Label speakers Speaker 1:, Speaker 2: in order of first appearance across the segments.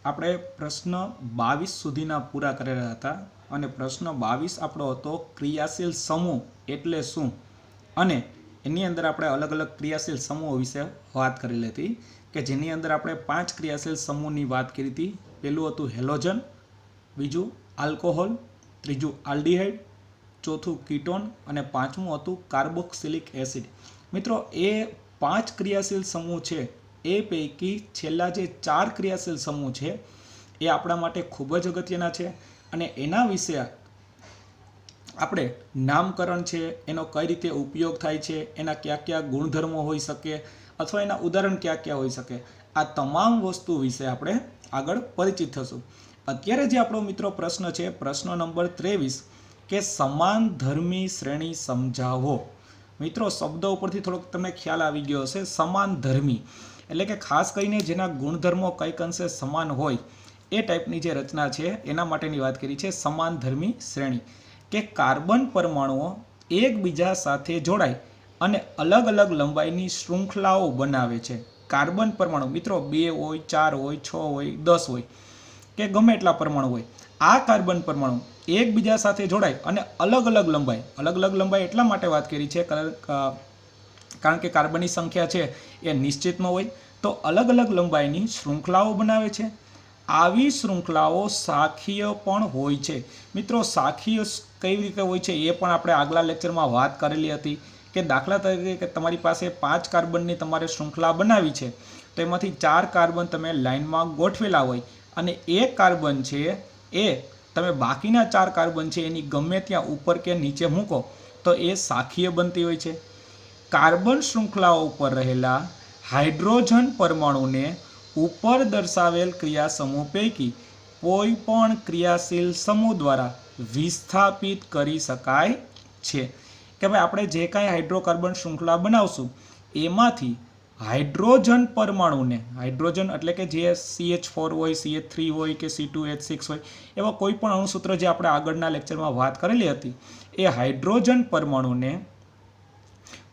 Speaker 1: આપણે પ્રશ્ન 22 સુધીના પૂરા કરેલા હતા અને પ્રશ્ન 22 આપણો હતો ક્રિયાશીલ સમૂહ એટલે શું અને એની અંદર આપણે અલગ અલગ ક્રિયાશીલ સમૂહો વિશે વાત કરેલી હતી કે જેની અંદર આપણે 5 ક્રિયાશીલ સમૂહની વાત કરી હતી। પહેલું હતું હેલોજન, બીજું આલ્કોહોલ, ત્રીજું આલ્ડીહાઇડ, ચોથું કીટોન અને પાંચમું હતું કાર્બોક્સિલિક એસિડ। મિત્રો એ 5 ક્રિયાશીલ સમૂહ છે એ પૈકી છેલ્લા જે 4 ક્રિયાશીલ સમૂહ છે એ આપણા માટે ખૂબ જ અગત્યના છે અને એના વિશે આપણે નામકરણ છે, એનો કઈ રીતે ઉપયોગ થાય છે, એના કયા કયા ગુણધર્મો હોઈ શકે અથવા એના ઉદાહરણ કયા કયા હોઈ શકે, આ તમામ વસ્તુ વિશે આપણે આગળ પરિચિત થશું। અત્યારે જે આપણો મિત્રો પ્રશ્ન છે પ્રશ્ન નંબર 23 કે સમાન ધર્મી શ્રેણી સમજાવો। મિત્રો શબ્દો ઉપરથી થોડોક તમને ખ્યાલ આવી ગયો હશે। સમાન ધર્મી એટલે કે ખાસ કરીને જેના ગુણધર્મો કંઈક અંશે સમાન હોય એ ટાઈપની જે રચના છે એના માટેની વાત કરી છે। સમાન ધર્મી શ્રેણી કે કાર્બન પરમાણુઓ એકબીજા સાથે જોડાય અને અલગ અલગ લંબાઈની શૃંખલાઓ બનાવે છે। કાર્બન પરમાણુ મિત્રો 2 હોય, 4 હોય, 6 હોય, 10 હોય કે ગમે એટલા પરમાણુ હોય, આ કાર્બન પરમાણુ એકબીજા સાથે જોડાય અને અલગ અલગ લંબાઈ એટલા માટે વાત કરી છે કારણ કે કાર્બનની સંખ્યા છે એ નિશ્ચિતમાં હોય તો અલગ અલગ લંબાઈની શૃંખલાઓ બનાવે છે। આવી શૃંખલાઓ શાખીય પણ હોય છે। મિત્રો શાખીય કઈ રીતે હોય છે એ પણ આપણે આગલા લેક્ચરમાં વાત કરેલી હતી કે દાખલા તરીકે કે તમારી પાસે 5 કાર્બનની તમારે શૃંખલા બનાવી છે તો એમાંથી 4 કાર્બન તમે લાઇનમાં ગોઠવેલા હોય અને એક કાર્બન છે એ તમે બાકીના 4 કાર્બન છે એની ગમે ત્યાં ઉપર કે નીચે મૂકો તો એ શાખીય બનતી હોય છે। કાર્બન શૃંખલાઓ ઉપર રહેલા હાઇડ્રોજન પરમાણુને ઉપર દર્શાવેલ ક્રિયા સમૂહ પૈકી કોઈ પણ ક્રિયાશીલ સમૂહ દ્વારા વિસ્થાપિત કરી શકાય છે કે ભાઈ આપણે જે કાંઈ હાઇડ્રોકાર્બન શૃંખલા બનાવશું એમાંથી હાઇડ્રોજન પરમાણુને, હાઇડ્રોજન એટલે કે જે CH4 હોય, CH3 હોય કે C2H6 હોય એવા કોઈ પણ અણુસૂત્ર જે આપણે આગળના લેક્ચરમાં વાત કરેલી હતી એ હાઇડ્રોજન પરમાણુને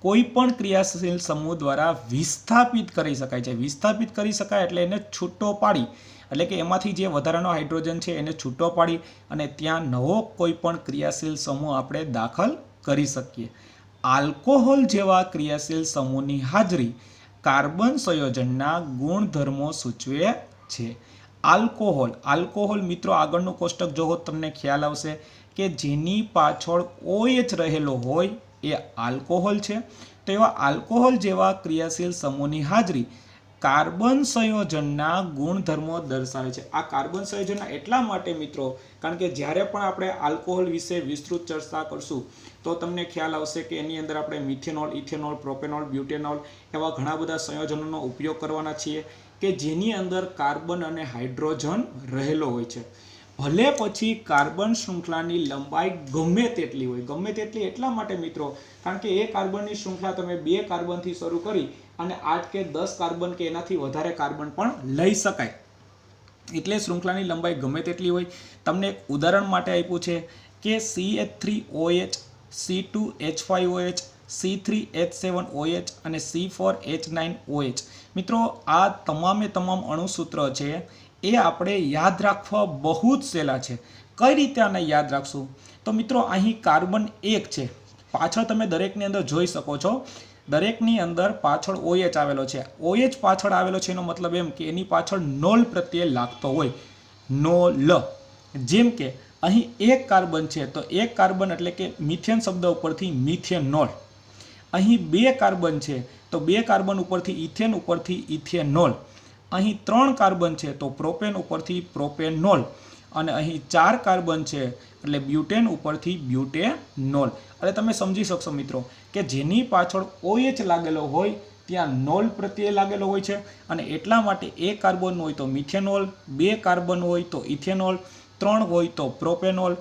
Speaker 1: કોઈ પણ ક્રિયાશીલ સમૂહ દ્વારા વિસ્થાપિત કરી શકાય છે। વિસ્થાપિત કરી શકાય એટલે એને છૂટો પાડી એટલે કે એમાંથી જે વધારાનો હાઇડ્રોજન છે એને છૂટો પાડી અને ત્યાં નવો કોઈ પણ ક્રિયાશીલ સમૂહ આપણે દાખલ કરી શકીએ। આલ્કોહોલ જેવા ક્રિયાશીલ સમૂહની હાજરી કાર્બન સંયોજનના ગુણધર્મો સૂચવે છે। આલ્કોહોલ મિત્રો આગળનું કોષ્ટક જોવો તમને ખ્યાલ આવશે કે જેની પાછળ OH રહેલો હોય એ આલ્કોહોલ છે। તો એવા આલ્કોહોલ જેવા ક્રિયાશીલ સમૂહની હાજરી કાર્બન સંયોજનના ગુણધર્મો દર્શાવે છે। આ કાર્બન સંયોજનના એટલા માટે મિત્રો કારણ કે જ્યારે પણ આપણે આલ્કોહોલ વિશે વિસ્તૃત ચર્ચા કરશું તો તમને ખ્યાલ આવશે કે એની અંદર આપણે મિથેનોલ, ઇથેનોલ, પ્રોપેનોલ, બ્યુટેનોલ એવા ઘણા બધા સંયોજનોનો ઉપયોગ કરવાના છીએ કે જેની અંદર કાર્બન અને હાઇડ્રોજન રહેલો હોય છે। ભલે પછી કાર્બન શૃંખલાની લંબાઈ ગમે તેટલી હોય, ગમે તેટલી એટલા માટે મિત્રો કારણ કે એ કાર્બનની શૃંખલા તમે 2 કાર્બનથી શરૂ કરી અને 8 કે 10 કાર્બન કે એનાથી વધારે કાર્બન પણ લઈ શકાય એટલે શૃંખલાની લંબાઈ ગમે તેટલી હોય। તમને એક ઉદાહરણ માટે આપ્યું છે કે CH3OH, C2H5OH, C3H7OH અને C4H9OH। મિત્રો આ તમામે તમામ અણુસૂત્ર છે એ આપણે યાદ રાખવા બહુ જ સહેલા છે। કઈ રીતે આને યાદ રાખશું તો મિત્રો અહીં કાર્બન 1 છે, પાછળ તમે દરેકની અંદર જોઈ શકો છો દરેકની અંદર પાછળ OH આવેલો છે। OH પાછળ આવેલો છે એનો મતલબ એમ કે એની પાછળ નોલ પ્રત્યે લાગતો હોય, નોલ। જેમ કે અહીં એક કાર્બન છે તો એક કાર્બન એટલે કે મિથેન શબ્દ ઉપરથી મિથેનોલ। અહીં 2 કાર્બન છે તો 2 કાર્બન ઉપરથી ઇથેનોલ। અહીં 3 કાર્બન છે તો પ્રોપેન ઉપરથી પ્રોપેનોલ અને અહીં 4 કાર્બન છે એટલે બ્યુટેન ઉપરથી બ્યુટેનોલ। એટલે તમે સમજી શકશો મિત્રો કે જેની પાછળ OH લાગેલો હોય ત્યાં નોલ પ્રત્યે લાગેલો હોય છે અને એટલા માટે 1 કાર્બન હોય તો મિથેનોલ, 2 કાર્બન હોય તો ઇથેનોલ, 3 હોય તો પ્રોપેનોલ,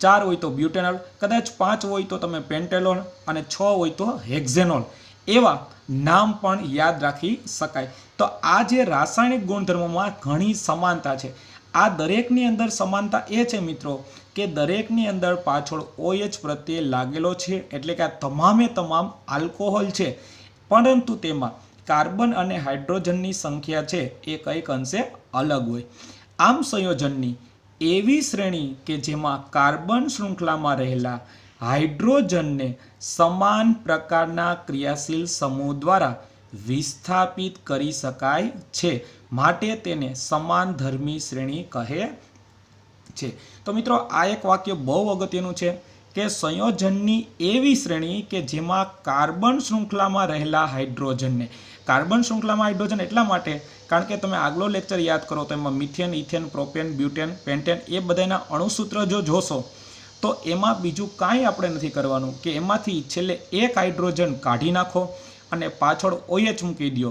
Speaker 1: 4 હોય તો બ્યુટેનોલ, કદાચ 5 હોય તો તમે પેન્ટેનોલ અને 6 હોય તો હેક્ઝેનોલ એવા નામ પણ યાદ રાખી શકાય। તો આ જે રાસાયણિક ગુણધર્મોમાં ઘણી સમાનતા છે। આ દરેકની અંદર સમાનતા એ છે મિત્રો કે દરેકની અંદર પાછળ OH પ્રત્યે લાગેલો છે એટલે કે આ તમામે તમામ આલ્કોહોલ છે પરંતુ તેમાં કાર્બન અને હાઇડ્રોજનની સંખ્યા છે એ કંઈક અંશે અલગ હોય. આમ સંયોજનની એવી શ્રેણી કે જેમાં કાર્બન શૃંખલામાં રહેલા હાઇડ્રોજનને સમાન પ્રકારના ક્રિયાશીલ સમૂહ દ્વારા વિસ્થાપિત કરી શકાય છે, માટે તેને સમાનધર્મી શ્રેણી કહે છે. તો મિત્રો આ એક વાક્ય બહુ અગત્યનું છે કે સંયોજનની એવી શ્રેણી કે જેમાં કાર્બન શૃંખલામાં રહેલા હાઇડ્રોજનને, કાર્બન શૃંખલામાં હાઇડ્રોજન એટલા માટે કારણ કે તમે આગલો લેક્ચર યાદ કરો તો એમાં methane, ethane, propane, butane, pentane એ બધાના અણુસૂત્ર જો જોશો તો એમાં બીજું કાંઈ આપણે નથી કરવાનું કે એમાંથી છેલ્લે એક હાઇડ્રોજન કાઢી નાખો અને પાછળ OH મૂકી દો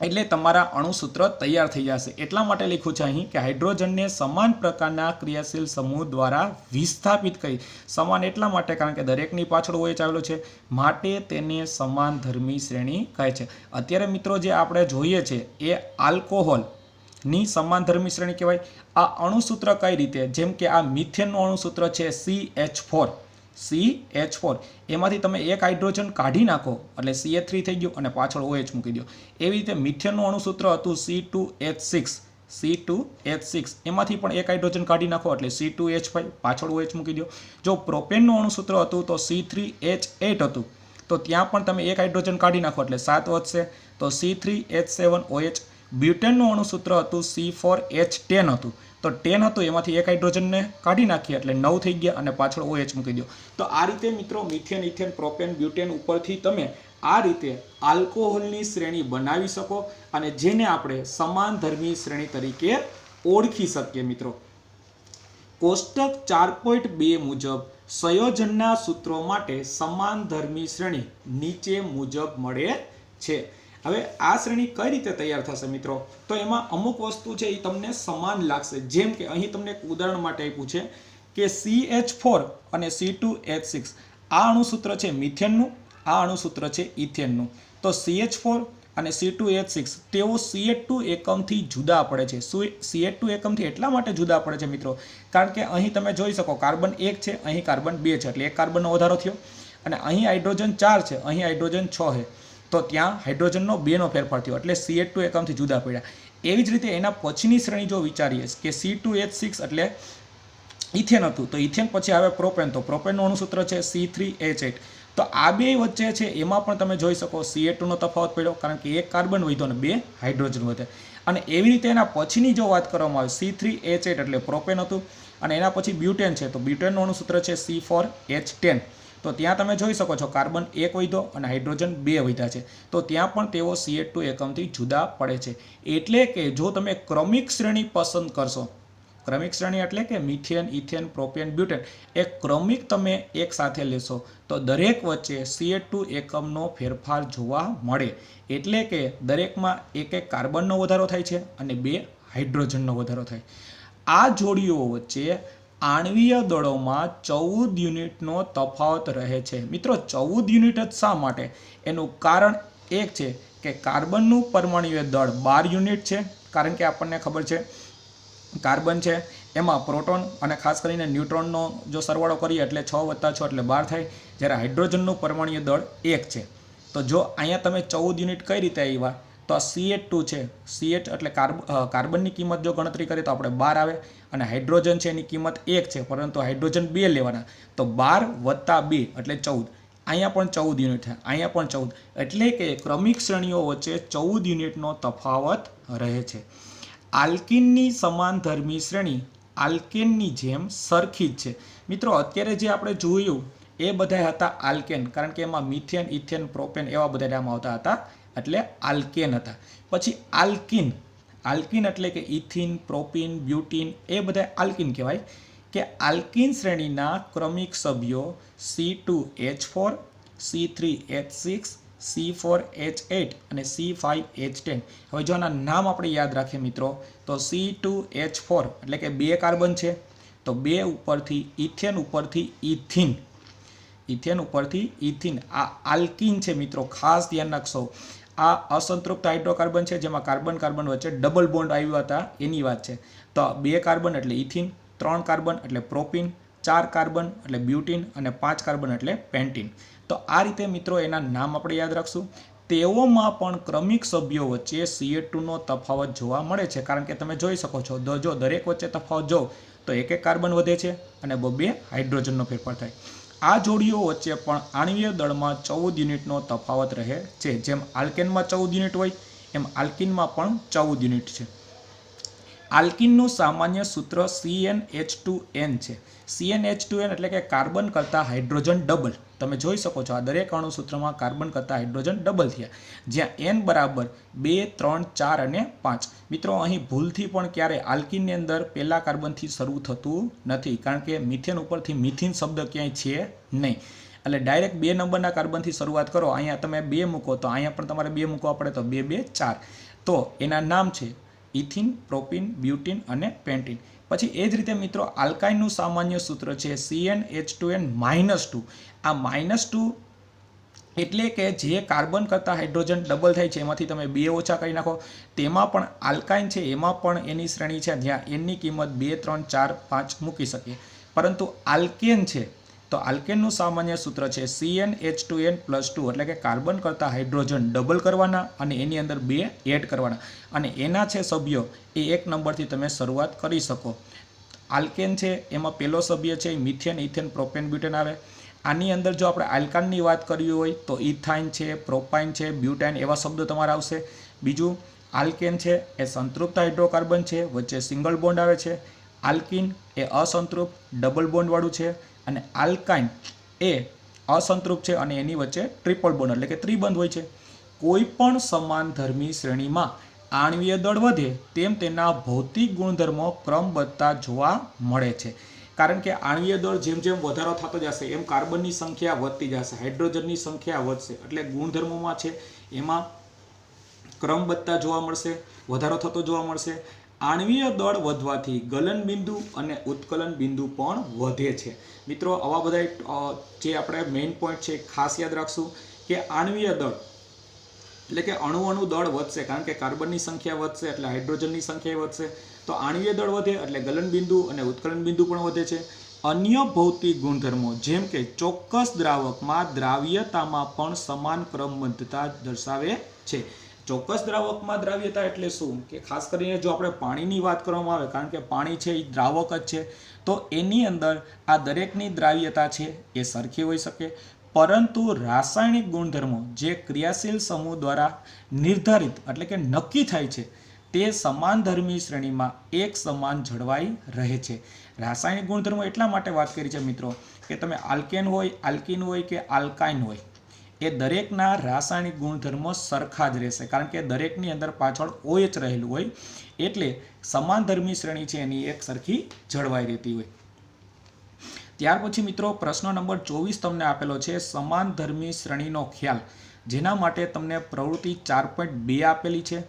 Speaker 1: એટલે તમારા અણુસૂત્ર તૈયાર થઈ જશે. એટલા માટે લખ્યું છે અહીં કે હાઇડ્રોજનને સમાન પ્રકારના ક્રિયાશીલ સમૂહ દ્વારા વિસ્થાપિત કરી. સમાન એટલા માટે કારણ કે દરેકની પાછળ OH આવેલો છે, માટે તેને સમાનધર્મી શ્રેણી કહે છે. અત્યારે મિત્રો જે આપણે જોઈએ છે એ આલ્કોહોલની સમાનધર્મી શ્રેણી કહેવાય. આ અણુસૂત્ર કઈ રીતે, જેમ કે આ મિથેનનું અણુસૂત્ર છે CH4, એમાંથી તમે એક હાઇડ્રોજન કાઢી નાખો એટલે CH3 થઈ ગયું અને પાછળ OH મૂકી દો. એવી રીતે મિથેનનું અણુસૂત્ર હતું C2H6, એમાંથી પણ એક હાઇડ્રોજન કાઢી નાખો એટલે C2H5 પાછળ OH મૂકી દો. જો પ્રોપેનનું અણુસૂત્ર હતું તો C3H8 હતું, તો ત્યાં પણ તમે એક હાઇડ્રોજન કાઢી નાખો એટલે 7 વધશે તો C3H7OH. બ્યુટેનનું અણુસૂત્ર હતું C4H10 હતું, તો 10 હતું એમાંથી એક હાઇડ્રોજનને કાઢી નાખીએ એટલે 9 થઈ ગયા અને પાછળ OH મૂકી દો. તો આ રીતે મિત્રો મિથેન, ઇથેન, પ્રોપેન, બ્યુટેન ઉપરથી તમે આ રીતે આલ્કોહોલની શ્રેણી બનાવી શકો અને જેને આપણે સમાનધર્મી શ્રેણી તરીકે ઓળખી શકીએ. મિત્રો કોષ્ટક 4.2 મુજબ સંયોજનના સૂત્રો માટે સમાનધર્મી શ્રેણી નીચે મુજબ મળે છે. હવે આ શ્રેણી કઈ રીતે તૈયાર થશે મિત્રો, તો એમાં અમુક વસ્તુ છે એ તમને સમાન લાગશે. જેમ કે અહીં તમને એક ઉદાહરણ માટે આપ્યું છે કે CH4 અને C2H6 આ અણુસૂત્ર છે મિથેનનું, આ અણુસૂત્ર છે ઇથેનનું. તો CH4 અને C2H6 તેઓ CH2 એકમથી જુદા પડે છે. CH2 એકમથી એટલા માટે જુદા પડે છે મિત્રો કારણ કે અહીં તમે જોઈ શકો કાર્બન 1 છે, અહીં કાર્બન 2 છે એટલે એક કાર્બનનો વધારો થયો, અને અહીં હાઇડ્રોજન 4 છે, અહીં હાઇડ્રોજન 6 છે, તો ત્યાં હાઇડ્રોજનનો 2નો ફેરફાર થયો એટલે CH2 એકમથી જુદા પડ્યા. એવી જ રીતે એના પછીની શ્રેણી જો વિચારીએ કે C2H6 એટલે ઇથેન હતું, તો ઇથેન પછી આવે પ્રોપેન, તો પ્રોપેનનું અણુસૂત્ર છે C3H8. તો આ બે વચ્ચે છે એમાં પણ તમે જોઈ શકો CH2નો તફાવત પડ્યો કારણ કે એક કાર્બન વધ્યો અને 2 હાઇડ્રોજન વધે. અને એવી રીતે એના પછીની જો વાત કરવામાં આવે C3H8 એટલે પ્રોપેન હતું અને એના પછી બ્યુટેન છે, તો બ્યુટેનનું અણુસૂત્ર છે C4H10. તો ત્યાં તમે જોઈ શકો છો કાર્બન 1 વધ્યો અને હાઇડ્રોજન 2 વધ્યા છે, તો ત્યાં પણ તેઓ CH2 એકમથી જુદા પડે છે. એટલે કે જો તમે ક્રમિક શ્રેણી પસંદ કરશો, ક્રમિક શ્રેણી એટલે કે મિથેન, ઇથેન, પ્રોપેન, બ્યુટેન એ ક્રમિક તમે એક સાથે લેશો તો દરેક વચ્ચે CH2 એકમનો ફેરફાર જોવા મળે. એટલે કે દરેકમાં એક કાર્બનનો વધારો થાય છે અને 2 હાઇડ્રોજનનો વધારો થાય. આ જોડીઓ વચ્ચે આણ્વીય દળોમાં 14 યુનિટનો તફાવત રહે છે. મિત્રો 14 યુનિટ જ શા માટે? એનું કારણ એક છે કે કાર્બનનું પરમાણુય દળ 12 યુનિટ છે, કારણ કે આપણને ખબર છે કાર્બન છે એમાં પ્રોટોન અને ખાસ કરીને ન્યુટ્રોનનો જો સરવાળો કરીએ એટલે 6 + 6 એટલે 12 થાય, જ્યારે હાઇડ્રોજનનું પરમાણુય દળ 1 છે. તો જો અહીંયા તમે 14 યુનિટ કઈ રીતે આવ્યા, તો આ CH2 છે, CH એટલે કાર્બનની કિંમત જો ગણતરી કરીએ તો આપણે 12 આવે અને હાઇડ્રોજન છે એની કિંમત 1 છે પરંતુ હાઇડ્રોજન 2 લેવાના, તો 12 + 2 એટલે 14. અહીંયા પણ 14 યુનિટ થાય, અહીંયા પણ 14, એટલે કે ક્રમિક શ્રેણીઓ વચ્ચે 14 યુનિટનો તફાવત રહે છે. આલ્કીનની સમાનધર્મી શ્રેણી આલ્કેનની જેમ સરખી જ છે. મિત્રો અત્યારે જે આપણે જોયું એ બધા હતા આલ્કેન, કારણ કે એમાં મિથેન, ઇથેન, પ્રોપેન એવા બધા નામ આવતા હતા એટલે આલ્કેન હતા. પછી આલ્કીન, આલ્કીન એટલે કે ઇથિન, પ્રોપીન, બ્યુટીન એ બધા આલ્કીન કહેવાય. કે આલ્કીન શ્રેણીના ક્રમિક સભ્યો C2H4, C3H6, C4H8 અને C5H10. હવે જો આના નામ આપણે યાદ રાખીએ મિત્રો તો C2H4 એટલે કે 2 કાર્બન છે, તો 2 ઉપરથી ઇથેન ઉપરથી ઇથિન, ઇથેન ઉપરથી ઇથિન, આ આલ્કીન છે મિત્રો, ખાસ ધ્યાન રાખશો. આ અસંતૃપ્ત હાઇડ્રોકાર્બન છે જેમાં કાર્બન કાર્બન વચ્ચે ડબલ બોન્ડ આવ્યા હતા એની વાત છે. તો 2 કાર્બન એટલે ઇથિન, 3 કાર્બન એટલે પ્રોપીન, 4 કાર્બન એટલે બ્યુટીન અને 5 કાર્બન એટલે પેન્ટીન. તો આ રીતે મિત્રો એના નામ આપણે યાદ રાખશું. તેઓમાં પણ ક્રમિક સભ્યો વચ્ચે CH2નો તફાવત જોવા મળે છે, કારણ કે તમે જોઈ શકો છો જો દરેક વચ્ચે તફાવત જો તો એક કાર્બન વધે છે અને બે હાઇડ્રોજનનો ફેરફાર થાય. આ જોડીઓ વચ્ચે પણ આણ્વીય દળમાં 14 યુનિટનો તફાવત રહે છે. જેમ આલ્કેનમાં 14 યુનિટ હોય એમ આલ્કીનમાં પણ 14 યુનિટ છે. આલ્કીનનું સામાન્ય સૂત્ર CnH2n છે. CnH2n એટલે કે કાર્બન કરતાં હાઇડ્રોજન ડબલ. તમે જોઈ શકો છો આ દરેક અણુ સૂત્રમાં કાર્બન કરતાં હાઇડ્રોજન ડબલ થયા, જ્યાં n બરાબર 2, 3, 4 અને 5. મિત્રો અહીં ભૂલથી પણ ક્યારે આલ્કીનની અંદર પહેલા કાર્બનથી શરૂ થતું નથી, કારણ કે મિથેન ઉપરથી મિથિન શબ્દ ક્યાંય છે નહીં. એટલે ડાયરેક્ટ 2 નંબરના કાર્બનથી શરૂઆત કરો. અહીંયા તમે 2 મૂકો તો અહીંયા પણ તમારે 2 મૂકવા પડે, તો 2, 2, 4. તો એના નામ છે ઇથિન, પ્રોપિન, બ્યુટિન અને પેન્ટિન. પછી એ જ રીતે મિત્રો આલ્કાઇનનું સામાન્ય સૂત્ર છે CnH2n-2. આ -2 એટલે કે જે કાર્બન કરતાં હાઇડ્રોજન ડબલ થાય છે એમાંથી તમે 2 ઓછા કરી નાખો. તેમાં પણ આલ્કાઇન છે એમાં પણ એની શ્રેણી છે જ્યાં એનની કિંમત 2, 3, 4, 5 મૂકી શકીએ. પરંતુ આલ્કેન છે તો આલ્કેનનું સામાન્ય સૂત્ર છે CnH2n+2, એટલે કે કાર્બન કરતાં હાઇડ્રોજન ડબલ કરવાના અને એની અંદર 2 એડ કરવાના, અને એના છે સભ્યો એ 1 નંબરથી તમે શરૂઆત કરી શકો. આલ્કેન છે એમાં પહેલો સભ્ય છે મિથેન, ઇથેન, પ્રોપેન, બ્યુટેન આવે. આની અંદર જો આપણે આલ્કાનની વાત કરવી હોય તો ઇથાઇન છે, પ્રોપાઇન છે, બ્યુટાઇન એવા શબ્દો તમારા આવશે. બીજું આલ્કેન છે એ સંતૃપ્ત હાઇડ્રોકાર્બન છે, વચ્ચે સિંગલ બોન્ડ આવે છે. આલ્કીન એ અસંતૃપ્ત ડબલ બોન્ડવાળું છે, અને આલ્કાઇન એ અસંતૃપ્ત છે અને એની વચ્ચે ટ્રિપલ બોન્ડ એટલે કે ત્રિબંધ હોય છે. કોઈ પણ સમાનધર્મી શ્રેણીમાં આણ્વીય દળ વધે તેમ તેના ભૌતિક ગુણધર્મો ક્રમબદ્ધતા જોવા મળે છે, કારણ કે આણ્વીય દળ જેમ જેમ વધારો થતો જશે એમ કાર્બનની સંખ્યા વધતી જશે, હાઇડ્રોજનની સંખ્યા વધશે, એટલે ગુણધર્મોમાં છે એમાં ક્રમબદ્ધતા જોવા મળશે, વધારો થતો જોવા મળશે. આણ્વીય દળ વધવાથી ગલન બિંદુ અને ઉત્કલન બિંદુ પણ વધે છે. મિત્રો આવા બધા જે આપણે મેઇન પોઈન્ટ છે ખાસ યાદ રાખશું કે આણ્વીય દળ એટલે કે અણુઓનું દળ વધશે, કારણ કે કાર્બનની સંખ્યા વધશે એટલે હાઇડ્રોજનની સંખ્યા વધશે. તો આણ્વીય દળ વધે એટલે ગલન બિંદુ અને ઉત્કલન બિંદુ પણ વધે છે. અન્ય ભૌતિક ગુણધર્મો જેમ કે ચોક્કસ દ્રાવકમાં દ્રાવ્યતામાં પણ સમાન ક્રમબદ્ધતા દર્શાવે છે. ચોક્કસ દ્રાવકમાં દ્રાવ્યતા એટલે શું કે ખાસ કરીને જો આપણે પાણીની વાત કરવામાં આવે, કારણ કે પાણી છે એ દ્રાવક જ છે, તો એની અંદર આ દરેકની દ્રાવ્યતા છે એ સરખી હોઈ શકે, પરંતુ રાસાયણિક ગુણધર્મો જે ક્રિયાશીલ સમૂહ દ્વારા નિર્ધારિત એટલે કે નક્કી થાય છે તે સમાનધર્મી શ્રેણીમાં એક સમાન જળવાઈ રહે છે. રાસાયણિક ગુણધર્મો એટલા માટે વાત કરી છે મિત્રો કે તમે આલ્કેન હોય, આલ્કીન હોય કે આલ્કાઇન હોય, એ દરેકના રાસાયણિક ગુણધર્મો સરખા જ રહેશે, કારણ કે દરેકની અંદર પાછળ OH રહેલું હોય, એટલે સમાનધર્મી શ્રેણી છે એની એક સરખી જળવાઈ રહેતી હોય. ત્યાર પછી મિત્રો પ્રશ્ન નંબર 24 તમને આપેલો છે સમાનધર્મી શ્રેણીનો ખ્યાલ, જેના માટે તમને પ્રવૃત્તિ 4.2 આપેલી છે.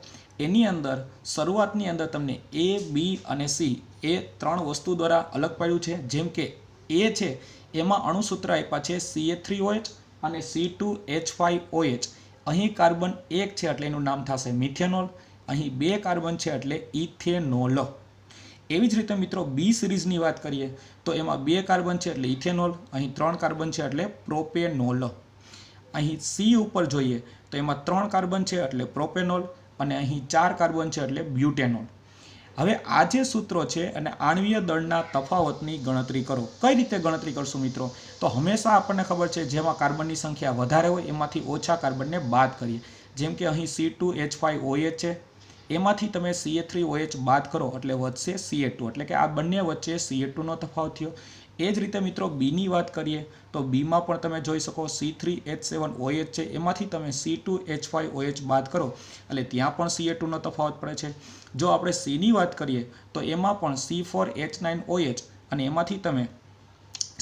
Speaker 1: એની અંદર શરૂઆતની અંદર તમને A, B અને C એ 3 વસ્તુ દ્વારા અલગ પાડ્યું છે. જેમ કે A છે એમાં અણુસૂત્ર આપ્યા છે CH3OH અને C2H5OH. અહીં કાર્બન 1 છે એટલે એનું નામ થશે મિથેનોલ, અહીં 2 કાર્બન છે એટલે ઇથેનોલ. એવી જ રીતે મિત્રો B સિરીઝની વાત કરીએ તો એમાં 2 કાર્બન છે એટલે ઇથેનોલ, અહીં 3 કાર્બન છે એટલે પ્રોપેનોલ. અહીં C ઉપર જોઈએ તો એમાં 3 કાર્બન છે એટલે પ્રોપેનોલ, અને અહીં 4 કાર્બન છે એટલે બ્યુટેનોલ. હવે આ જે સૂત્રો છે અને આણ્વીય દળના તફાવતની ગણતરી કરો. કઈ રીતે ગણતરી કરશું મિત્રો? તો હંમેશા આપણને ખબર છે જેમાં કાર્બનની સંખ્યા વધારે હોય એમાંથી ઓછા કાર્બનને બાદ કરીએ. જેમ કે અહીં C2H5OH છે, એમાંથી તમે CH3OH બાદ કરો એટલે વધશે CH2, એટલે કે આ બંને વચ્ચે CH2નો તફાવત થયો. એ જ રીતે મિત્રો બીની વાત કરીએ તો બીમાં પણ તમે જોઈ શકો C3H7OH છે, એમાંથી તમે C2H5OH બાદ કરો એટલે ત્યાં પણ CH2નો તફાવત પડે છે. જો આપણે Cની વાત કરીએ તો એમાં પણ C4H9OH અને એમાંથી તમે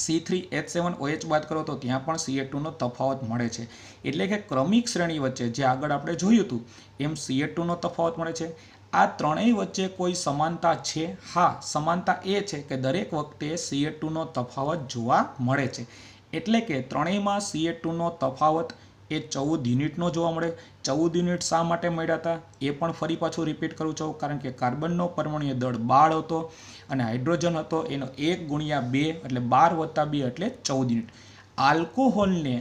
Speaker 1: C3H7OH બાદ કરો તો ત્યાં પણ CH2નો તફાવત મળે છે. એટલે કે ક્રમિક શ્રેણી વચ્ચે જે આગળ આપણે જોયું હતું એમ CH2નો તફાવત મળે છે. આ ત્રણેય વચ્ચે કોઈ સમાનતા છે? હા, સમાનતા એ છે કે દરેક વખતે CH2નો તફાવત જોવા મળે છે. એટલે કે ત્રણેયમાં CH2નો તફાવત એ 14 યુનિટનો જોવા મળે. 14 યુનિટ શા માટે મળ્યા હતા એ પણ ફરી પાછું રિપીટ કરું છું, કારણ કે કાર્બનનો પરમાણુય દળ 12 હતો અને હાઇડ્રોજન હતો એનો 1 × 2 એટલે 12 + 2 એટલે 14 યુનિટ. આલ્કોહોલને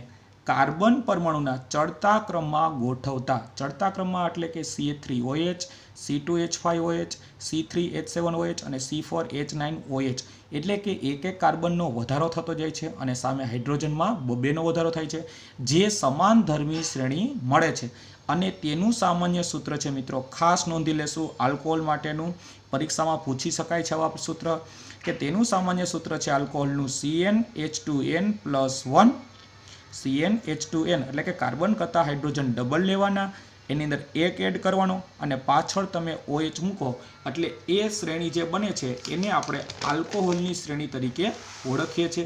Speaker 1: કાર્બન પરમાણુના ચડતા ક્રમમાં ગોઠવતા, ચડતા ક્રમમાં એટલે કે CH3OH, C2H5OH, C3H7OH અને C4H9OH, એટલે કે એક એક કાર્બનનો વધારો થતો જાય છે અને સામે હાઇડ્રોજનમાં બેનો વધારો થાય છે, જે સમાન ધર્મી શ્રેણી મળે છે. અને તેનું સામાન્ય સૂત્ર છે મિત્રો, ખાસ નોંધી લેશું, આલ્કોહોલ માટેનું પરીક્ષામાં પૂછી શકાય છે આવા સૂત્ર, કે તેનું સામાન્ય સૂત્ર છે આલ્કોહોલનું CnH2n+1, CnH2n એટલે કે કાર્બન કરતાં હાઇડ્રોજન ડબલ લેવાના, એની અંદર એક એડ કરવાનો અને પાછળ તમે OH મૂકો એટલે એ શ્રેણી જે બને છે એને આપણે આલ્કોહોલની શ્રેણી તરીકે ઓળખીએ છીએ.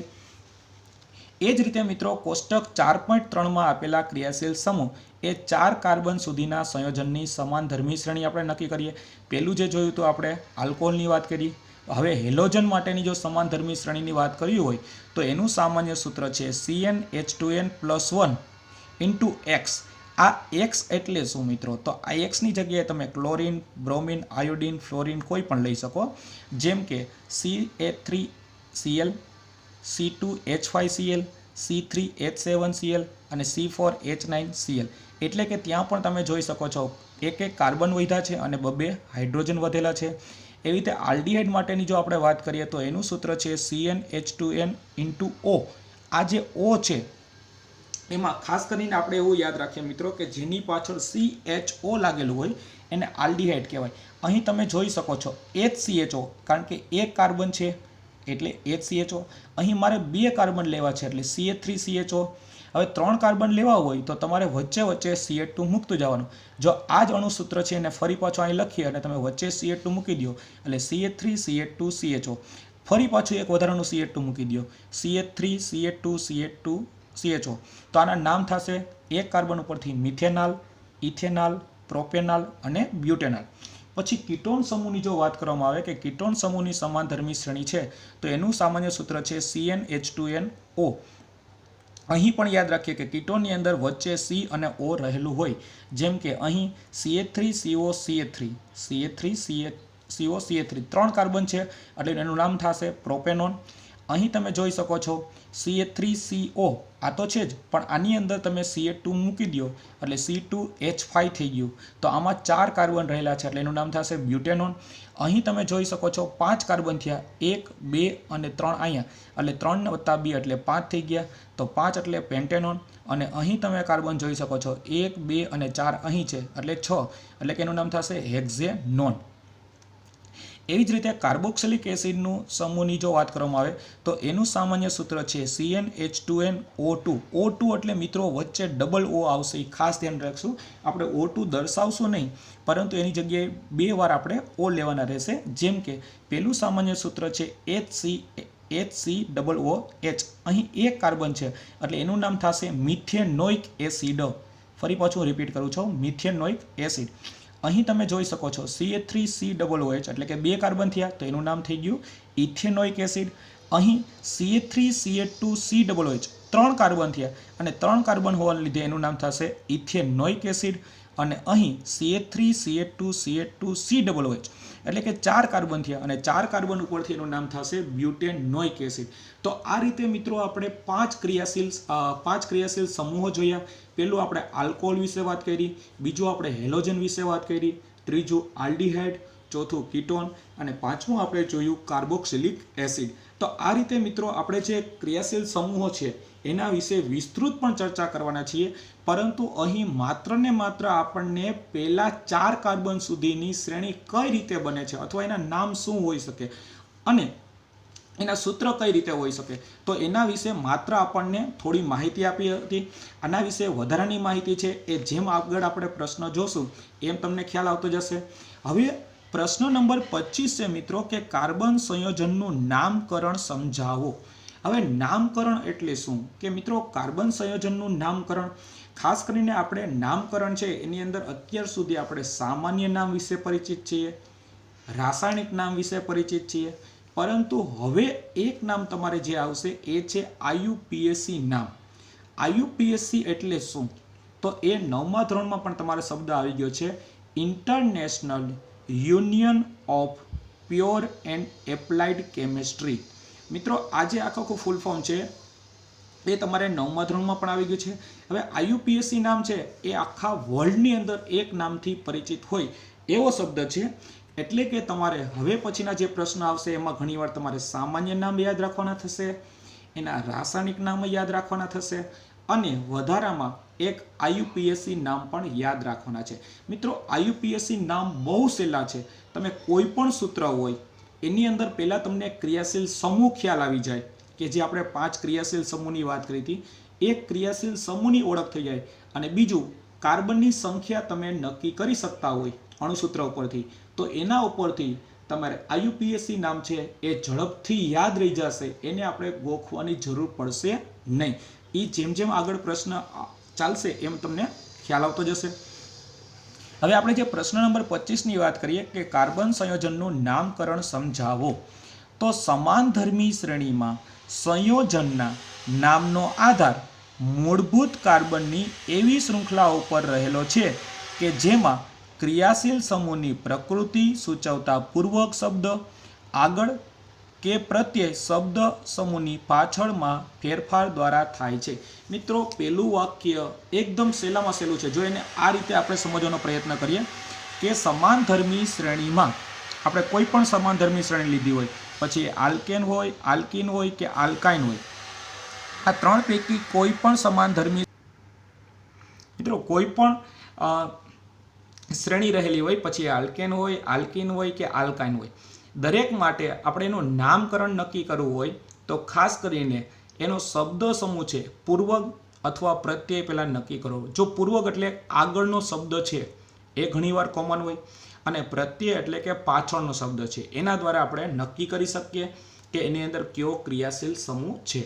Speaker 1: એ જ રીતે મિત્રો કોષ્ટક 4.3માં આપેલા ક્રિયાશીલ સમૂહ એ 4 કાર્બન સુધીના સંયોજનની સમાન ધર્મી શ્રેણી આપણે નક્કી કરીએ. પહેલું જે જોયું તો આપણે આલ્કોહોલની વાત કરી. હવે હેલોજન માટેની જો સમાન ધર્મી શ્રેણીની વાત કરવી હોય તો એનું સામાન્ય સૂત્ર છે CnH2n+1 × X. આ X એટલે શું મિત્રો? તો આ X ની જગ્યાએ તમે ક્લોરીન, બ્રોમિન, આયોડિન, ફ્લોરિન કોઈ પણ લઈ શકો, જેમ કે CH3Cl, C2H5Cl, C3H7Cl અને C4H9Cl. એટલે કે ત્યાં પણ તમે જોઈ શકો છો એક એક કાર્બન વધ્યા છે અને બે હાઇડ્રોજન વધેલા છે. એવી રીતે આલ્ડીહાઇડ માટેની જો આપણે વાત કરીએ તો એનું સૂત્ર છે CnH2n × O. આ જે O છે એમાં ખાસ કરીને આપણે એવું યાદ રાખીએ મિત્રો કે જેની પાછળ CHO લાગેલું હોય એને આલ્ડીહાઇડ કહેવાય. અહીં તમે જોઈ શકો છો HCHO, કારણ કે એક કાર્બન છે એટલે HCHO. અહીં મારે 2 કાર્બન લેવા છે એટલે CH3CHO. હવે 3 કાર્બન લેવા હોય તો તમારે વચ્ચે વચ્ચે CH2 મૂકતું જવાનું. જો આ જ અણુસૂત્ર છે એને ફરી પાછું અહીં લખીએ અને તમે વચ્ચે CH2 મૂકી દો એટલે CH3 CH2 CHO. ફરી પાછું એક વધારાનું CH2 મૂકી દો, CH3 CH2 CH2 CHO. તો આના નામ થશે એક કાર્બન ઉપરથી મિથેનાલ, ઇથેનાલ, પ્રોપેનાલ અને બ્યુટેનાલ. પછી કીટોન સમૂહની જો વાત કરવામાં આવે કે કીટોન સમૂહની સમાન ધર્મી શ્રેણી છે તો એનું સામાન્ય સૂત્ર છે CnH2nO. અહીં પણ યાદ રાખીએ કે કીટોનની અંદર વચ્ચે C અને O રહેલું હોય, જેમ કે અહીં CH3COCH3, CH3COCH3 3 કાર્બન છે એટલે એનું નામ થશે પ્રોપેનોન. અહીં તમે જોઈ શકો છો CH3CO, આ તો છે જ, પણ આની અંદર તમે CH2 મૂકી દો એટલે C2H5 થઈ ગયું. તો આમાં 4 કાર્બન રહેલા છે એટલે એનું નામ થશે બ્યુટેનોન. અહીં તમે જોઈ શકો છો 5 કાર્બન થયા, 1, 2 અને 3 અહીંયા, એટલે 3 + 2 એટલે 5 થઈ ગયા. તો 5 એટલે પેન્ટેનોન. અને અહીં તમે કાર્બન જોઈ શકો છો 1, 2 અને 4 અહીં છે એટલે 6, એટલે કે એનું નામ થશે હેક્ઝેનોન. એવી જ રીતે કાર્બોક્સિલિક એસિડનું સમૂહની જો વાત કરવામાં આવે તો એનું સામાન્ય સૂત્ર છે CnH2nO2. O2 એટલે મિત્રો વચ્ચે ડબલ O આવશે, એ ખાસ ધ્યાન રાખશું. આપણે O2 દર્શાવશું નહીં, પરંતુ એની જગ્યાએ 2 વાર આપણે O લેવાના રહેશે. જેમ કે પહેલું સામાન્ય સૂત્ર છે HCOOH. અહીં એક કાર્બન છે એટલે એનું નામ થશે મિથેનોઇક એસિડ. ફરી પાછું રિપીટ કરું છું, મિથેનોઇક એસિડ. અહીં તમે જોઈ શકો છો CH3COOH એટલે કે 2 કાર્બન થયા તો એનું નામ થઈ ગયું ઇથેનોઇક એસિડ. અહીં CH3CH2COOH 3 કાર્બન થયા અને 3 કાર્બન હોવાને લીધે એનું નામ થશે ઇથેનોઇક એસિડ. અને અહીં CH3CH2CH2COOH એટલે કે 4 કાર્બન થયા અને 4 કાર્બન ઉપરથી એનું નામ થશે બ્યુટેનોઇક એસિડ. તો આ રીતે મિત્રો આપણે 5 ક્રિયાશીલ સમૂહો જોયા. પહેલું આપણે આલ્કોહોલ વિશે વાત કરી, બીજું આપણે હેલોજન વિશે વાત કરી, ત્રીજું આલ્ડીહાઇડ, ચોથું કીટોન અને પાંચમું આપણે જોયું કાર્બોક્સિલિક એસિડ. તો આ રીતે મિત્રો આપણે જે ક્રિયાશીલ સમૂહો છે એના વિશે વિસ્તૃત પણ ચર્ચા કરવાના છીએ, પરંતુ અહીં માત્ર ને માત્ર આપણને પહેલા 4 કાર્બન સુધીની શ્રેણી કઈ રીતે બને છે અથવા એના નામ શું હોઈ શકે અને એના સૂત્ર કઈ રીતે હોઈ શકે, તો એના વિશે માત્ર આપણને થોડી માહિતી આપી હતી. આના વિશે વધારાની માહિતી છે એ જેમ આગળ આપણે પ્રશ્ન જોશું એમ તમને ખ્યાલ આવતો જશે. હવે પ્રશ્ન નંબર 25 છે મિત્રો કે કાર્બન સંયોજનનું નામકરણ સમજાવો. હવે નામકરણ એટલે શું કે મિત્રો કાર્બન સંયોજનનું નામકરણ ખાસ કરીને આપણે નામકરણ છે એની અંદર અત્યાર સુધી આપણે સામાન્ય નામ વિશે પરિચિત છીએ, રાસાયણિક નામ વિશે પરિચિત છીએ, પરંતુ હવે એક નામ તમારે જે આવશે એ છે IUPAC નામ. IUPAC એટલે શું? તો એ 9મા ધોરણમાં પણ તમારો શબ્દ આવી ગયો છે, international union of pure and applied chemistry. મિત્રો આજે આખું ફૂલ ફોર્મ છે એ તમારે 9મા ધોરણમાં પણ આવી ગયું છે। હવે IUPAC નામ છે એ આખા વર્લ્ડની અંદર એક નામથી પરિચિત હોય એવો શબ્દ છે, એટલે કે તમારે હવે પછીના જે પ્રશ્ન આવશે એમાં ઘણીવાર તમારે સામાન્ય નામ યાદ રાખવાના થશે, એના રાસાયણિક નામ યાદ રાખવાના થશે અને વધારામાં એક IUPAC નામ પણ યાદ રાખવાના છે। મિત્રો IUPAC નામ બહુ સહેલા છે, તમે કોઈ પણ સૂત્ર હોય એની અંદર પહેલાં તમને ક્રિયાશીલ સમૂહ ખ્યાલ આવી જાય કે જે આપણે 5 ક્રિયાશીલ સમૂહની વાત કરી હતી, એક ક્રિયાશીલ સમૂહની ઓળખ થઈ જાય અને બીજું કાર્બનની સંખ્યા તમે નક્કી કરી શકતા હોય અણુસૂત્ર ઉપરથી, તો એના ઉપરથી તમારે IUPAC નામ છે એ ઝડપથી યાદ રહી જશે, એને આપણે ગોખવાની જરૂર પડશે નહીં। એ જેમ જેમ આગળ પ્રશ્ન ચાલશે એમ તમને ખ્યાલ આવતો જશે। હવે આપણે જે પ્રશ્ન નંબર 25ની વાત કરીએ કે કાર્બન સંયોજનનું નામકરણ સમજાવો, તો સમાનધર્મી શ્રેણીમાં સંયોજનના નામનો આધાર મૂળભૂત કાર્બનની એવી શૃંખલા ઉપર રહેલો છે કે જેમાં ક્રિયાશીલ સમૂહની પ્રકૃતિ સૂચવતા પૂર્વક શબ્દ આગળ કે પ્રત્યય શબ્દ સમૂહની પાછળમાં ફેરફાર દ્વારા થાય છે। મિત્રો પહેલું વાક્ય એકદમ સહેલામાં સહેલું છે, જો એને આ રીતે આપણે સમજવાનો પ્રયત્ન કરીએ કે સમાનધર્મી શ્રેણીમાં આપણે કોઈ પણ સમાનધર્મી શ્રેણી લીધી હોય, પછી આલ્કેન હોય, આલ્કીન હોય કે આલ્કાઇન હોય, આ ત્રણ પૈકી કોઈ પણ સમાનધર્મી મિત્રો કોઈ પણ શ્રેણી રહેલી હોય, પછી આલ્કેન હોય, આલ્કીન હોય કે આલ્કાઇન હોય, દરેક માટે આપણે એનું નામકરણ નક્કી કરવું હોય તો ખાસ કરીને એનો શબ્દ સમૂહ છે પૂર્વક અથવા પ્રત્યય પહેલાં નક્કી કરવો। જો પૂર્વક એટલે આગળનો શબ્દ છે એ ઘણીવાર કોમન હોય અને પ્રત્યય એટલે કે પાછળનો શબ્દ છે, એના દ્વારા આપણે નક્કી કરી શકીએ કે એની અંદર કયો ક્રિયાશીલ સમૂહ છે।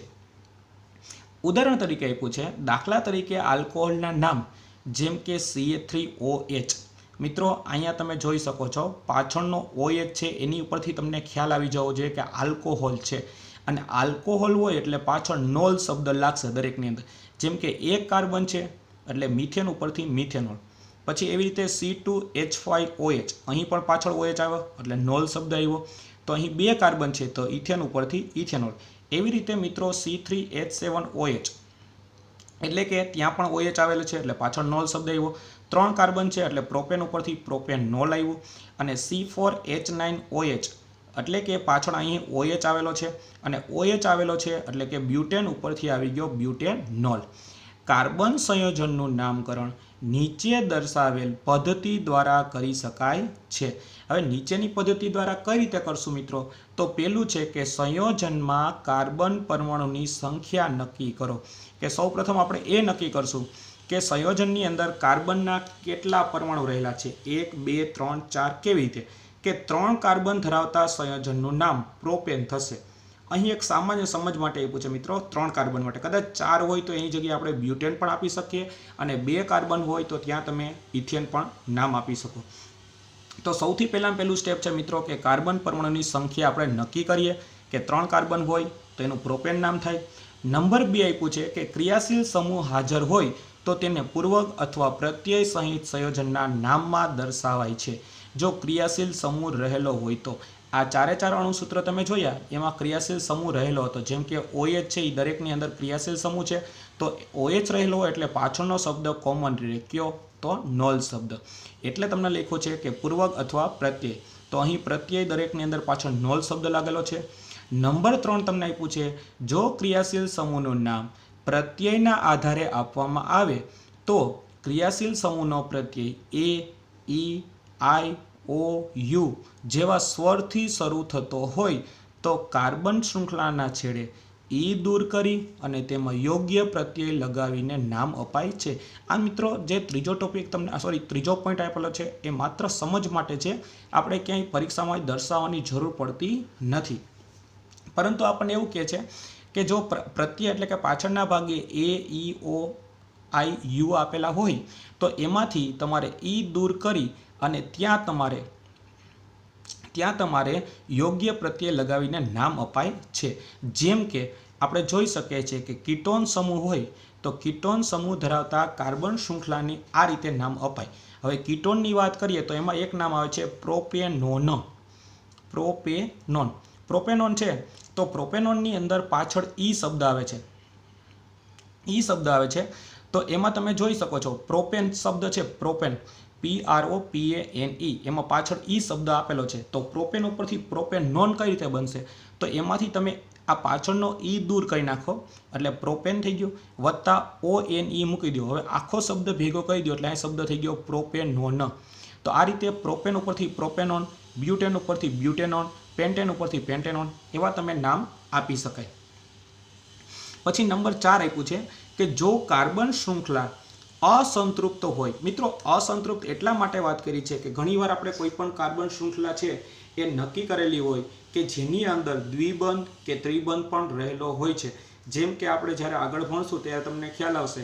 Speaker 1: ઉદાહરણ તરીકે આપ્યું છે, દાખલા તરીકે આલ્કોહોલના નામ જેમ કે CH3OH। મિત્રો અહીંયા તમે જોઈ શકો છો પાછળનો OH છે એની ઉપરથી તમને ખ્યાલ આવી જવો જોઈએ કે આલ્કોહોલ છે, અને આલ્કોહોલ હોય એટલે પાછળ નોલ શબ્દ લાગશે દરેકની અંદર, જેમ કે એક કાર્બન છે એટલે મિથેન ઉપરથી મિથેનોલ, પછી એવી રીતે C2H5OH અહીં પણ પાછળ OH આવ્યો એટલે નોલ શબ્દ આવ્યો, તો અહીં 2 કાર્બન છે તો ઇથેન ઉપરથી ઇથેનોલ, એવી રીતે મિત્રો C3H7OH એટલે કે ત્યાં પણ OH આવેલું છે એટલે પાછળ નોલ શબ્દ આવ્યો, 3 કાર્બન છે એટલે પ્રોપેન ઉપરથી પ્રોપેન નોલ આવ્યું, અને C4H9OH એટલે કે પાછળ અહીં OH આવેલો છે અને OH આવેલો છે એટલે કે બ્યુટેન ઉપરથી આવી ગયો બ્યુટેન નોલ। કાર્બન સંયોજનનું નામકરણ નીચે દર્શાવેલ પદ્ધતિ દ્વારા કરી શકાય છે। હવે નીચેની પદ્ધતિ દ્વારા કઈ રીતે કરશું મિત્રો, તો પહેલું છે કે સંયોજનમાં કાર્બન પરમાણુની સંખ્યા નક્કી કરો, કે સૌપ્રથમ આપણે એ નક્કી કરશું કે સંયોજનની અંદર કાર્બનના કેટલા પરમાણુ રહેલા છે, 1 2 3 4, કેવી રીતે કે 3 કાર્બન ધરાવતા સંયોજનનું નામ પ્રોપેન થશે। અહીં એક સામાન્ય સમજ માટે આપ્યું છે મિત્રો, 3 કાર્બન માટે, કદાચ 4 હોય તો એની જગ્યાએ આપણે બ્યુટેન પણ આપી શકીએ અને 2 કાર્બન હોય તો ત્યાં તમે ઇથેન પણ નામ આપી શકો। તો સૌથી પહેલું સ્ટેપ છે મિત્રો કે કાર્બન પરમાણુની સંખ્યા આપણે નક્કી કરીએ કે 3 કાર્બન હોય તો એનું પ્રોપેન નામ થાય। નંબર 2 આપ્યું છે કે ક્રિયાશીલ સમૂહ હાજર હોય તો તેને પૂર્વક અથવા પ્રત્યય સહિત સંયોજનના નામમાં દર્શાવાય છે। જો ક્રિયાશીલ સમૂહ રહેલો હોય તો આ 4 અણુસૂત્ર તમે જોયા એમાં ક્રિયાશીલ સમૂહ રહેલો હતો, જેમ કે OH છે એ દરેકની અંદર ક્રિયાશીલ સમૂહ છે, તો OH રહેલો હોય એટલે પાછળનો શબ્દ કોમન રહે, કયો તો નોલ શબ્દ, એટલે તમને લખ્યું છે કે પૂર્વક અથવા પ્રત્યય, તો અહીં પ્રત્યય દરેકની અંદર પાછળ નોલ શબ્દ લાગેલો છે। નંબર 3 તમને આપ્યું છે, જો ક્રિયાશીલ સમૂહનું નામ પ્રત્યયના આધારે આપવામાં આવે તો ક્રિયાશીલ સમૂહનો પ્રત્યય A, E, I, O, U જેવા સ્વરથી શરૂ થતો હોય તો કાર્બન શૃંખલાના છેડે E દૂર કરી અને તેમાં યોગ્ય પ્રત્યય લગાવીને નામ અપાય છે। આ મિત્રો જે ત્રીજો પોઈન્ટ આપેલો છે એ માત્ર સમજ માટે છે, આપણે ક્યાંય પરીક્ષામાં દર્શાવવાની જરૂર પડતી નથી, પરંતુ આપણને એવું કહે છે કે જો પ્રત્યય એટલે કે પાછળના ભાગે A, E, O, I, U આપેલા હોય તો એમાંથી તમારે E દૂર કરી અને ત્યાં તમારે યોગ્ય પ્રત્યય લગાવીને નામ અપાય છે। જેમ કે આપણે જોઈ શકીએ છીએ કે કીટોન સમૂહ હોય તો કીટોન સમૂહ ધરાવતા કાર્બન શૃંખલાની આ રીતે નામ અપાય। હવે કીટોનની વાત કરીએ તો એમાં એક નામ આવે છે પ્રોપેનોન છે, તો પ્રોપેનોનની અંદર પાછળ E શબ્દ આવે છે, ઈ શબ્દ આવે છે તો એમાં તમે જોઈ શકો છો પ્રોપેન શબ્દ છે, પ્રોપેન PROPANE, એમાં પાછળ ઈ શબ્દ આપેલો છે. તો પ્રોપેન ઉપરથી પ્રોપેનોન કઈ રીતે બનશે? તો એમાંથી તમે આ પાછળનો ઈ દૂર કરી નાખો એટલે પ્રોપેન થઈ ગયો, વત્તા ONE મૂકી દો. હવે આખો શબ્દ ભેગો કરી દો એટલે આ શબ્દ થઈ ગયો પ્રોપેનોન. તો આ રીતે પ્રોપેન ઉપરથી પ્રોપેનોન, બ્યુટેન ઉપરથી બ્યુટેનોન, પેન્ટેન ઉપરથી પેન્ટેનોન, એવા તમે નામ આપી શકાય. પછી નંબર 4 આપ્યું છે કે જો કાર્બન શૃંખલા અસંતૃપ્ત હોય. મિત્રો અસંતૃપ્ત એટલા માટે વાત કરી છે કે ઘણીવાર આપણે કોઈ પણ કાર્બન શૃંખલા છે એ નક્કી કરેલી હોય કે જેની અંદર દ્વિબંધ કે ત્રિબંધ પણ રહેલો હોય છે. જેમ કે આપણે જ્યારે આગળ ભણશું ત્યારે તમને ખ્યાલ આવશે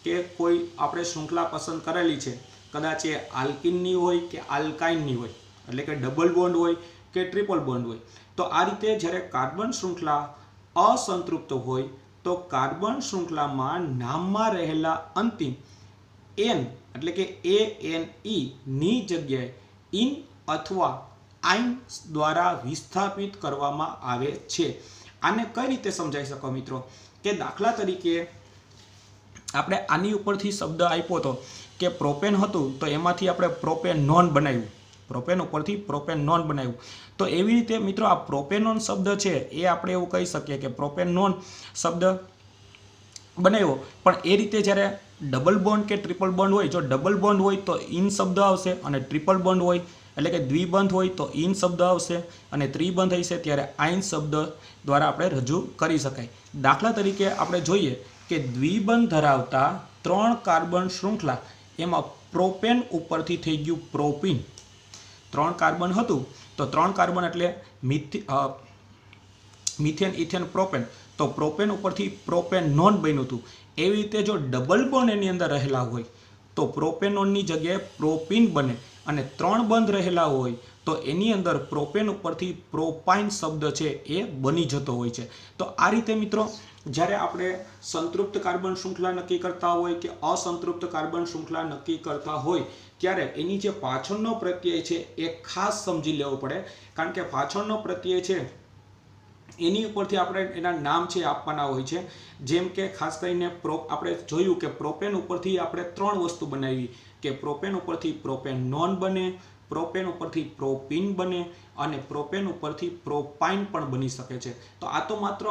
Speaker 1: કે કોઈ આપણે શૃંખલા પસંદ કરેલી છે, કદાચ એ આલ્કિનની હોય કે આલ્કાઇનની હોય, એટલે કે ડબલ બોન્ડ હોય કે ટ્રિપલ બોન્ડ હોય. તો આ રીતે જ્યારે કાર્બન શૃંખલા અસંતૃપ્ત હોય તો કાર્બન શૃંખલામાં નામમાં રહેલા અંતિમ N એટલે કે ANE ની જગ્યાએ ઇન અથવા આઇન દ્વારા વિસ્થાપિત કરવામાં આવે છે. આને કઈ રીતે સમજાવી શકો મિત્રો? કે દાખલા તરીકે આપણે આની ઉપરથી શબ્દ આપ્યો હતો કે પ્રોપેન હતું તો એમાંથી આપણે પ્રોપેનોન બનાવ્યું, પ્રોપેન ઉપરથી પ્રોપેનોન બનાવ્યું. તો એવી રીતે મિત્રો આ પ્રોપેનોન શબ્દ છે એ આપણે એવું કહી શકીએ કે પ્રોપેનોન શબ્દ બનાવ્યો, પણ એ રીતે જ્યારે ડબલ બોન્ડ કે ટ્રિપલ બોન્ડ હોય, જો ડબલ બોન્ડ હોય તો ઇન શબ્દ આવશે, અને ટ્રિપલ બોન્ડ હોય એટલે કે દ્વિબંધ હોય તો ઇન શબ્દ આવશે, અને ત્રિબંધ હશે ત્યારે આઇન શબ્દ દ્વારા આપણે રજૂ કરી શકાય. દાખલા તરીકે આપણે જોઈએ કે દ્વિબંધ ધરાવતા 3 કાર્બન શૃંખલા, એમાં પ્રોપેન ઉપરથી થઈ ગયું પ્રોપીન. 3 કાર્બન હતું તો 3 કાર્બન એટલે મિથેન, ઇથેન, પ્રોપેન. તો પ્રોપેન ઉપરથી પ્રોપેનોન બન્યું હતું. એવી રીતે જો ડબલ બોન્ડ એની અંદર રહેલા હોય તો પ્રોપેનોનની જગ્યાએ પ્રોપીન બને, અને 3 બંધ રહેલા હોય તો એની અંદર પ્રોપેન ઉપરથી પ્રોપાઇન શબ્દ છે એ બની જતો હોય છે. તો આ રીતે મિત્રો જ્યારે આપણે સંતૃપ્ત કાર્બન શૃંખલા નક્કી કરતા હોય કે અસંતૃપ્ત કાર્બન શૃંખલા નક્કી કરતા હોય ત્યારે એની જે પાછળનો પ્રત્યય છે એ ખાસ સમજી લેવો પડે. કારણ કે પાછળનો પ્રત્યય છે એની ઉપરથી આપણે એના નામ છે આપવાના હોય છે. જેમ કે ખાસ કરીને આપણે જોયું કે પ્રોપેન ઉપરથી આપણે 3 વસ્તુ બનાવી કે પ્રોપેન ઉપરથી પ્રોપેનોન બને, પ્રોપેન ઉપરથી પ્રોપીન બને, અને પ્રોપેન ઉપરથી પ્રોપાઇન પણ બની શકે છે. તો આ તો માત્ર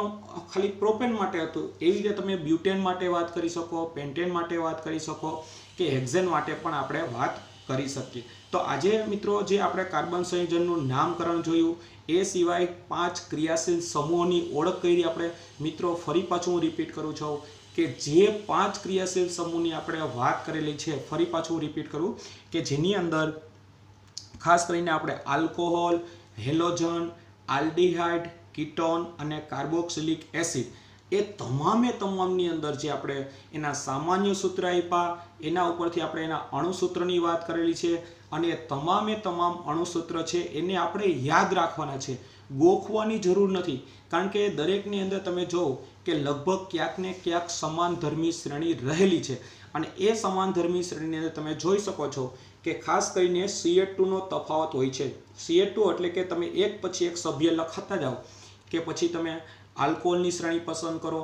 Speaker 1: ખાલી પ્રોપેન માટે હતું. એવી રીતે તમે બ્યુટેન માટે વાત કરી શકો, પેન્ટેન માટે વાત કરી શકો, કે હેક્ઝેન માટે પણ આપણે વાત કરી શકીએ. તો આજે મિત્રો જે આપણે કાર્બન સંયોજનનું નામકરણ જોયું, એ સિવાય 5 ક્રિયાશીલ સમૂહોની ઓળખ કરી આપણે. મિત્રો ફરી પાછું હું રિપીટ કરું છું કે જે 5 ક્રિયાશીલ સમૂહની આપણે વાત કરેલી છે, ફરી પાછું હું રિપીટ કરું કે જેની અંદર ખાસ કરીને આપણે આલ્કોહોલ, હેલોજન, આલ્ડીહાઇડ, કીટોન અને કાર્બોક્સિલિક એસિડ, એ તમામની અંદર જે આપણે એના સામાન્ય સૂત્ર આપ્યા, એના ઉપરથી આપણે એના અણુસૂત્રની વાત કરેલી છે, અને તમામ અણુસૂત્ર છે એને આપણે યાદ રાખવાના છે, ગોખવાની જરૂર નથી. કારણ કે દરેકની અંદર તમે જુઓ કે લગભગ ક્યાંક ને ક્યાંક સમાનધર્મી શ્રેણી રહેલી છે, અને એ સમાનધર્મી શ્રેણીની અંદર તમે જોઈ શકો છો કે ખાસ કરીને CH2નો તફાવત હોય છે. CH2 એટલે કે તમે એક પછી એક સભ્ય લખતા જાઓ કે પછી તમે આલ્કોહોલની શ્રેણી પસંદ કરો,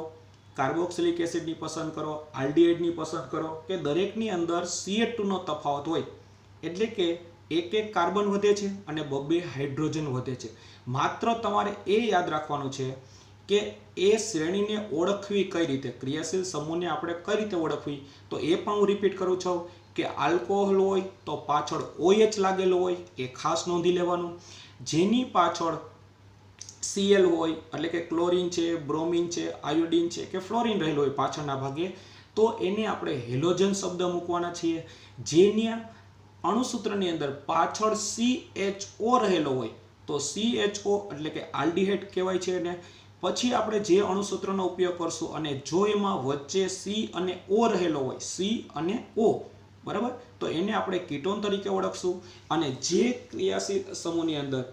Speaker 1: કાર્બોક્સિલિક એસિડની પસંદ કરો, આલ્ડીહાઇડની પસંદ કરો, કે દરેકની અંદર CH2નો તફાવત હોય. એટલે કે એક કાર્બન વધે છે અને 2 હાઇડ્રોજન વધે છે. માત્ર તમારે એ યાદ રાખવાનું છે કે એ શ્રેણીને ઓળખવી કઈ રીતે, ક્રિયાશીલ સમૂહને આપણે કઈ રીતે ઓળખવી. તો એ પણ હું રિપીટ કરું છું કે આલ્કોહોલ હોય તો પાછળ OH લાગેલો હોય, એ ખાસ નોંધી લેવાનું. જેની પાછળ Cl હોય એટલે કે ક્લોરીન છે, બ્રોમિન છે, આયોડિન છે કે ફ્લોરિન રહેલો હોય પાછળના ભાગે, તો એને આપણે હેલોજન શબ્દ મૂકવાના છીએ. જેની અણુસૂત્રની અંદર પાછળ CHO રહેલો હોય તો CHO એટલે કે આલ્ડીહાઇડ કહેવાય છે એને. પછી આપણે જે અણુસૂત્રનો ઉપયોગ કરશું અને જો એમાં વચ્ચે C અને O રહેલો હોય, C અને O, બરાબર, તો એને આપણે કીટોન તરીકે ઓળખશું. અને જે ક્રિયાશીલ સમૂહની અંદર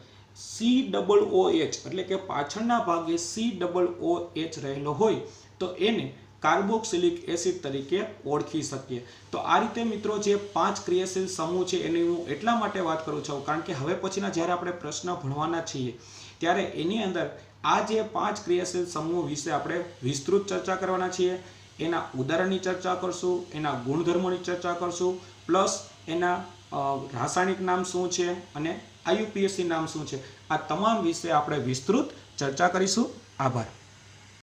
Speaker 1: COOH એટલે કે પાછળના ભાગે COOH રહેલો હોય તો એને કાર્બોક્સિલિક એસિડ તરીકે ઓળખી શકીએ. તો આ રીતે મિત્રો જે 5 ક્રિયાશીલ સમૂહ છે એની હું એટલા માટે વાત કરું છું કારણ કે હવે પછીના જ્યારે આપણે પ્રશ્ન ભણવાના છીએ ત્યારે એની અંદર આ જે 5 ક્રિયાશીલ સમૂહ વિશે આપણે વિસ્તૃત ચર્ચા કરવાના છીએ. એના ઉદાહરણની ચર્ચા કરશું, એના ગુણધર્મોની ચર્ચા કરશું, પ્લસ એના રાસાયણિક નામ શું છે અને IUPAC નામ શું છે, આ તમામ વિશે આપણે વિસ્તૃત ચર્ચા કરીશું. આભાર.